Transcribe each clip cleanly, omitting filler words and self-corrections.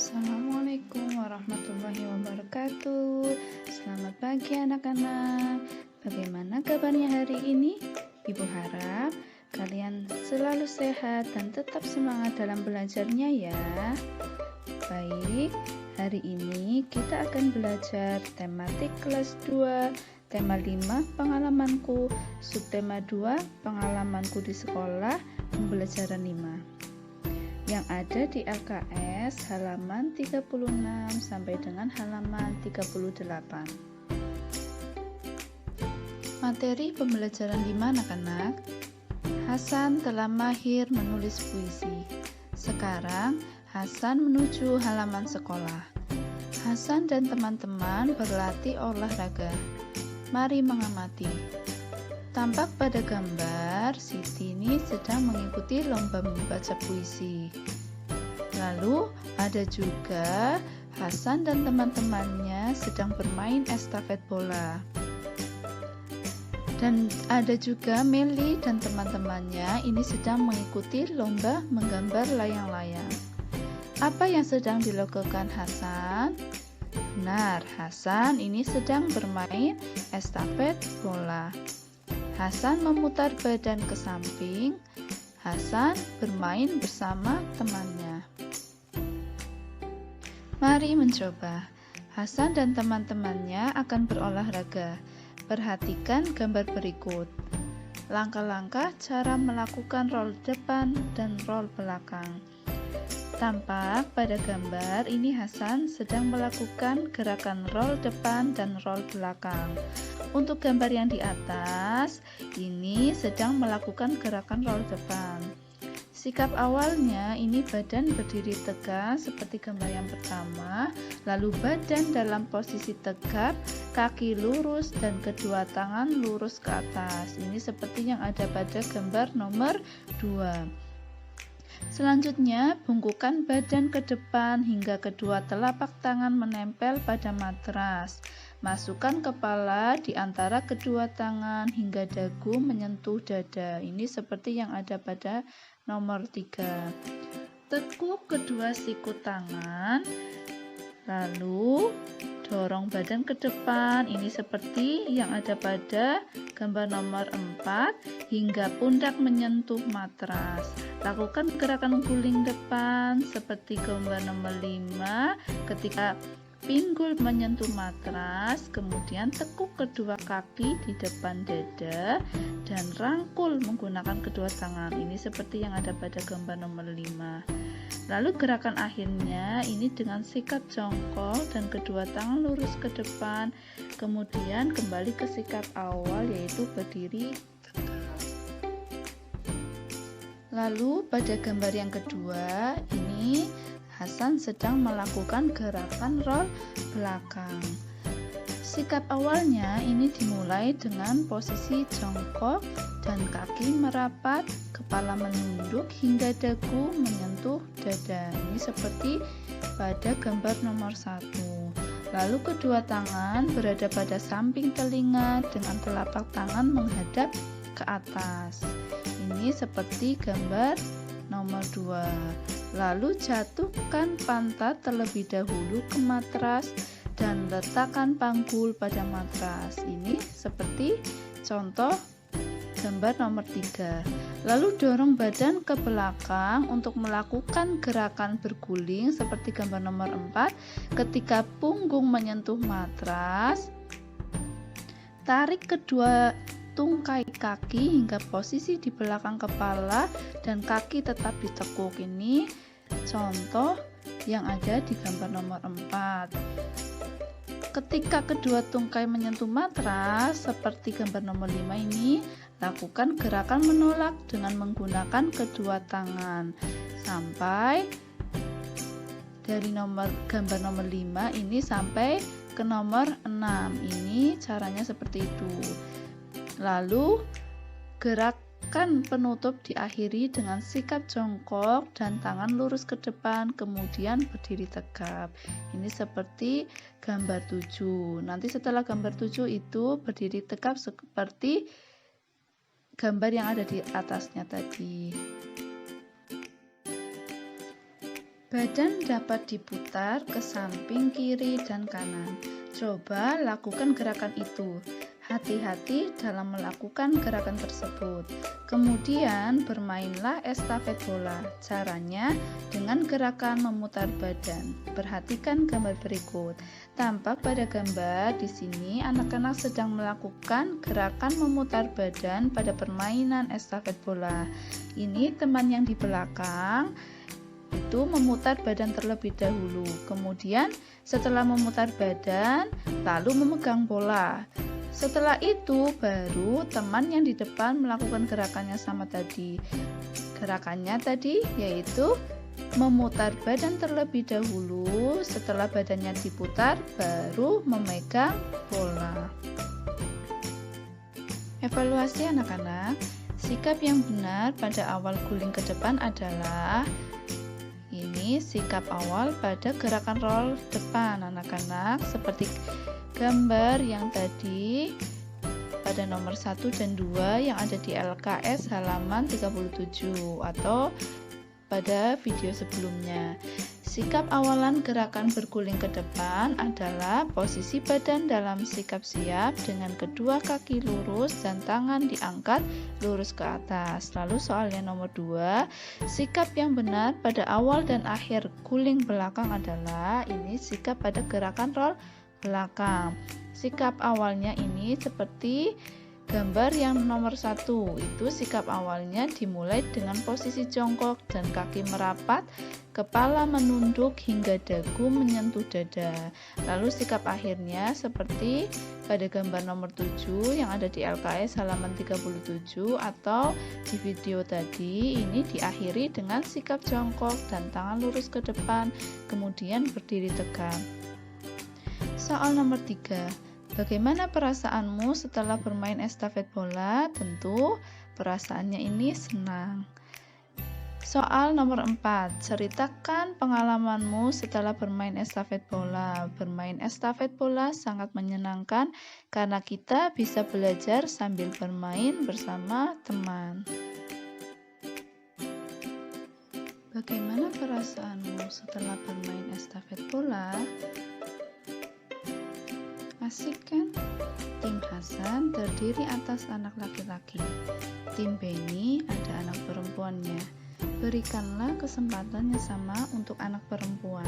Assalamualaikum warahmatullahi wabarakatuh. Selamat pagi anak-anak. Bagaimana kabarnya hari ini? Ibu harap kalian selalu sehat dan tetap semangat dalam belajarnya ya. Baik, hari ini kita akan belajar tematik kelas 2, tema 5 pengalamanku, subtema 2 pengalamanku di sekolah, pembelajaran 5 yang ada di LKS halaman 36 sampai dengan halaman 38. Materi pembelajaran 5 anak-anak. Hasan telah mahir menulis puisi. Sekarang Hasan menuju halaman sekolah. Hasan dan teman-teman berlatih olahraga. Mari mengamati. Tampak pada gambar, Siti ini sedang mengikuti lomba membaca puisi. Lalu ada juga Hasan dan teman-temannya sedang bermain estafet bola. Dan ada juga Meli dan teman-temannya ini sedang mengikuti lomba menggambar layang-layang. Apa yang sedang dilakukan Hasan? Benar, Hasan ini sedang bermain estafet bola. Hasan memutar badan ke samping. Hasan bermain bersama temannya. Mari mencoba. Hasan dan teman-temannya akan berolahraga. Perhatikan gambar berikut. Langkah-langkah cara melakukan roll depan dan roll belakang. Tampak pada gambar ini Hasan sedang melakukan gerakan roll depan dan roll belakang. Untuk gambar yang di atas, ini sedang melakukan gerakan roll depan. Sikap awalnya ini badan berdiri tegak seperti gambar yang pertama, lalu badan dalam posisi tegap, kaki lurus dan kedua tangan lurus ke atas. Ini seperti yang ada pada gambar nomor 2. Selanjutnya, bungkukkan badan ke depan hingga kedua telapak tangan menempel pada matras. Masukkan kepala di antara kedua tangan hingga dagu menyentuh dada. Ini seperti yang ada pada nomor 3. Tekuk kedua siku tangan, lalu dorong badan ke depan. Ini seperti yang ada pada gambar nomor 4 hingga pundak menyentuh matras. Lakukan gerakan guling depan seperti gambar nomor 5 ketika pinggul menyentuh matras, kemudian tekuk kedua kaki di depan dada dan rangkul menggunakan kedua tangan. Ini seperti yang ada pada gambar nomor 5. Lalu gerakan akhirnya ini dengan sikap jongkok dan kedua tangan lurus ke depan, kemudian kembali ke sikap awal yaitu berdiri tegak. Lalu pada gambar yang kedua ini Hasan sedang melakukan gerakan roll belakang. Sikap awalnya ini dimulai dengan posisi jongkok dan kaki merapat, kepala menunduk hingga dagu menyentuh dada. Ini seperti pada gambar nomor 1. Lalu kedua tangan berada pada samping telinga dengan telapak tangan menghadap ke atas. Ini seperti gambar nomor 2. Lalu jatuhkan pantat terlebih dahulu ke matras dan letakkan panggul pada matras. Ini seperti contoh gambar nomor 3. Lalu dorong badan ke belakang untuk melakukan gerakan berguling seperti gambar nomor 4. Ketika punggung menyentuh matras, tarik kedua tungkai kaki hingga posisi di belakang kepala dan kaki tetap ditekuk. Ini contoh yang ada di gambar nomor 4. Ketika kedua tungkai menyentuh matras seperti gambar nomor 5 ini, lakukan gerakan menolak dengan menggunakan kedua tangan sampai dari gambar nomor 5 ini sampai ke nomor 6. Ini caranya seperti itu. Lalu gerakan penutup diakhiri dengan sikap jongkok dan tangan lurus ke depan, kemudian berdiri tegap. Ini seperti gambar 7. Nanti setelah gambar 7 itu berdiri tegap seperti gambar yang ada di atasnya tadi. Badan dapat diputar ke samping, kiri, dan kanan. Coba lakukan gerakan itu. Hati-hati dalam melakukan gerakan tersebut. Kemudian bermainlah estafet bola. Caranya dengan gerakan memutar badan. Perhatikan gambar berikut. Tampak pada gambar di sini anak-anak sedang melakukan gerakan memutar badan pada permainan estafet bola. Ini teman yang di belakang itu memutar badan terlebih dahulu. Kemudian setelah memutar badan, lalu memegang bola. Setelah itu baru teman yang di depan melakukan gerakannya sama tadi. Gerakannya tadi yaitu memutar badan terlebih dahulu. Setelah badannya diputar, baru memegang bola. Evaluasi anak-anak. Sikap yang benar pada awal guling ke depan adalah ini sikap awal pada gerakan roll depan anak-anak, seperti gambar yang tadi pada nomor 1 dan 2 yang ada di LKS halaman 37 atau pada video sebelumnya. Sikap awalan gerakan berguling ke depan adalah posisi badan dalam sikap siap dengan kedua kaki lurus dan tangan diangkat lurus ke atas. Lalu soal yang nomor 2, sikap yang benar pada awal dan akhir guling belakang adalah ini sikap pada gerakan roll belakang. Sikap awalnya ini seperti gambar yang nomor 1, itu sikap awalnya dimulai dengan posisi jongkok dan kaki merapat, kepala menunduk hingga dagu menyentuh dada. Lalu sikap akhirnya seperti pada gambar nomor 7 yang ada di LKS halaman 37 atau di video tadi, ini diakhiri dengan sikap jongkok dan tangan lurus ke depan, kemudian berdiri tegak. Soal nomor 3. Bagaimana perasaanmu setelah bermain estafet bola? Tentu perasaannya ini senang. Soal nomor 4. Ceritakan pengalamanmu setelah bermain estafet bola. Bermain estafet bola sangat menyenangkan karena kita bisa belajar sambil bermain bersama teman. Bagaimana perasaanmu setelah bermain estafet bola? Asik kan? Tim Hasan terdiri atas anak laki-laki. Tim Beni ada anak perempuannya. Berikanlah kesempatan yang sama untuk anak perempuan.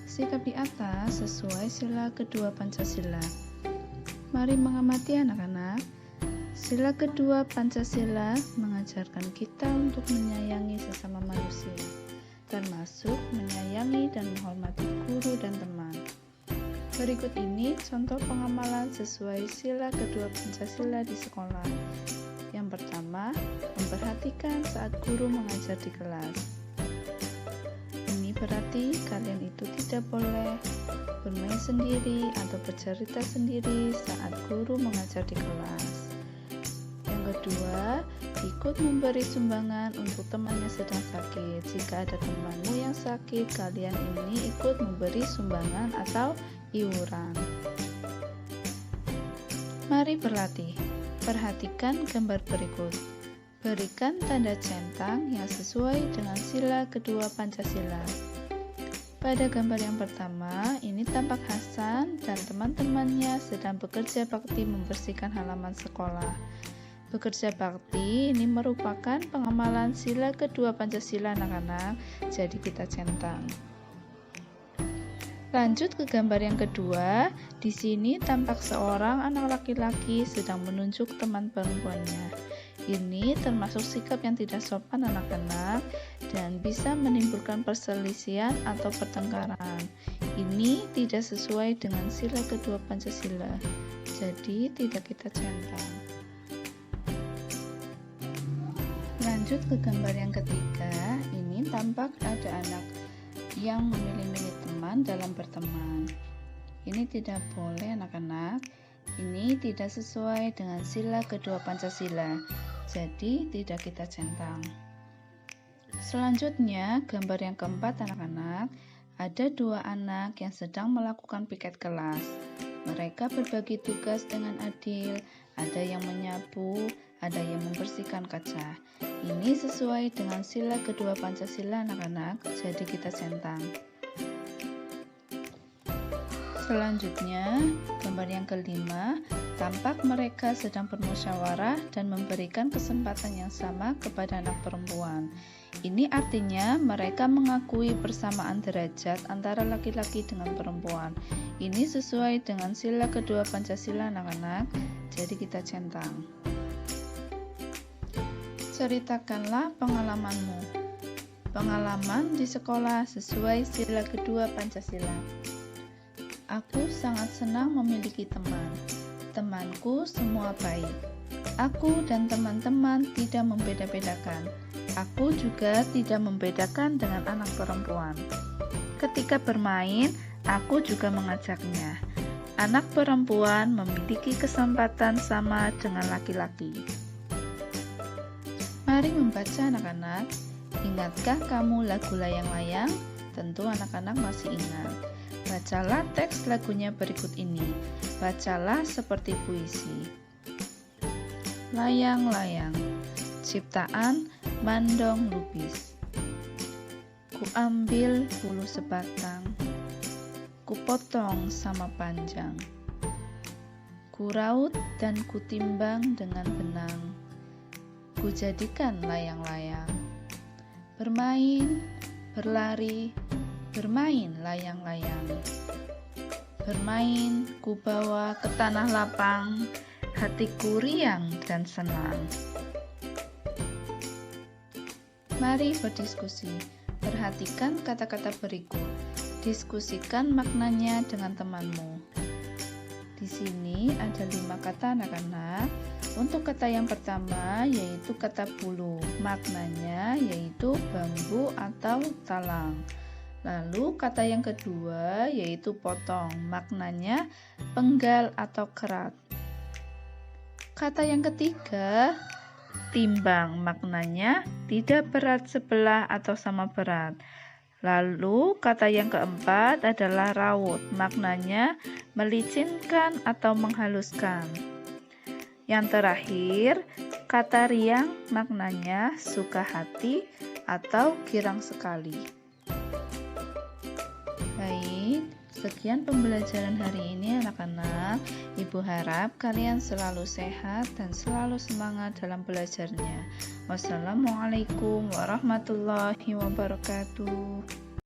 Sikap di atas sesuai sila kedua Pancasila. Mari mengamati anak-anak. Sila kedua Pancasila mengajarkan kita untuk menyayangi sesama manusia, termasuk menyayangi dan menghormati guru dan teman. Berikut ini contoh pengamalan sesuai sila kedua Pancasila di sekolah. Yang pertama, memperhatikan saat guru mengajar di kelas. Ini berarti kalian itu tidak boleh bermain sendiri atau bercerita sendiri saat guru mengajar di kelas. Yang kedua, ikut memberi sumbangan untuk teman yang sedang sakit. Jika ada temanmu yang sakit, kalian ini ikut memberi sumbangan atau iuran. Mari berlatih. Perhatikan gambar berikut. Berikan tanda centang yang sesuai dengan sila kedua Pancasila. Pada gambar yang pertama, ini tampak Hasan dan teman-temannya sedang bekerja bakti membersihkan halaman sekolah. Bekerja bakti ini merupakan pengamalan sila kedua Pancasila anak-anak, jadi kita centang. Lanjut ke gambar yang kedua. Di sini tampak seorang anak laki-laki sedang menunjuk teman perempuannya. Ini termasuk sikap yang tidak sopan anak-anak dan bisa menimbulkan perselisihan atau pertengkaran. Ini tidak sesuai dengan sila kedua Pancasila, jadi tidak kita centang. Lanjut ke gambar yang ketiga. Ini tampak ada anak yang memilih-milih teman dalam berteman. Ini tidak boleh anak-anak. Ini tidak sesuai dengan sila kedua Pancasila, jadi tidak kita centang. Selanjutnya, gambar yang keempat anak-anak. Ada dua anak yang sedang melakukan piket kelas. Mereka berbagi tugas dengan adil. Ada yang menyapu, ada yang membersihkan kaca. Ini sesuai dengan sila kedua Pancasila anak-anak, jadi kita centang. Selanjutnya, gambar yang kelima, tampak mereka sedang bermusyawarah dan memberikan kesempatan yang sama kepada anak perempuan. Ini artinya mereka mengakui persamaan derajat antara laki-laki dengan perempuan. Ini sesuai dengan sila kedua Pancasila anak-anak, jadi kita centang. Ceritakanlah pengalamanmu. Pengalaman di sekolah sesuai sila kedua Pancasila. Aku sangat senang memiliki teman. Temanku semua baik. Aku dan teman-teman tidak membeda-bedakan. Aku juga tidak membedakan dengan anak perempuan. Ketika bermain, aku juga mengajaknya. Anak perempuan memiliki kesempatan sama dengan laki-laki. Mari membaca anak-anak. Ingatkah kamu lagu Layang-Layang? Tentu anak-anak masih ingat. Bacalah teks lagunya berikut ini. Bacalah seperti puisi. Layang-layang, ciptaan Mandong Lubis. Ku ambil bulu sebatang, ku potong sama panjang. Ku raut dan ku timbang dengan benang. Ku jadikan layang-layang. Bermain, berlari, bermain layang-layang. Bermain ku bawa ke tanah lapang, hatiku riang dan senang. Mari berdiskusi. Perhatikan kata-kata berikut. Diskusikan maknanya dengan temanmu. Di sini ada 5 kata anak-anak. Untuk kata yang pertama yaitu kata bulu. Maknanya yaitu bambu atau talang. Lalu kata yang kedua yaitu potong, maknanya penggal atau kerat. Kata yang ketiga, timbang, maknanya tidak berat sebelah atau sama berat. Lalu kata yang keempat adalah raut, maknanya melicinkan atau menghaluskan. Yang terakhir, kata riang, maknanya suka hati atau girang sekali. Baik, sekian pembelajaran hari ini anak-anak. Ibu harap kalian selalu sehat dan selalu semangat dalam belajarnya. Wassalamualaikum warahmatullahi wabarakatuh.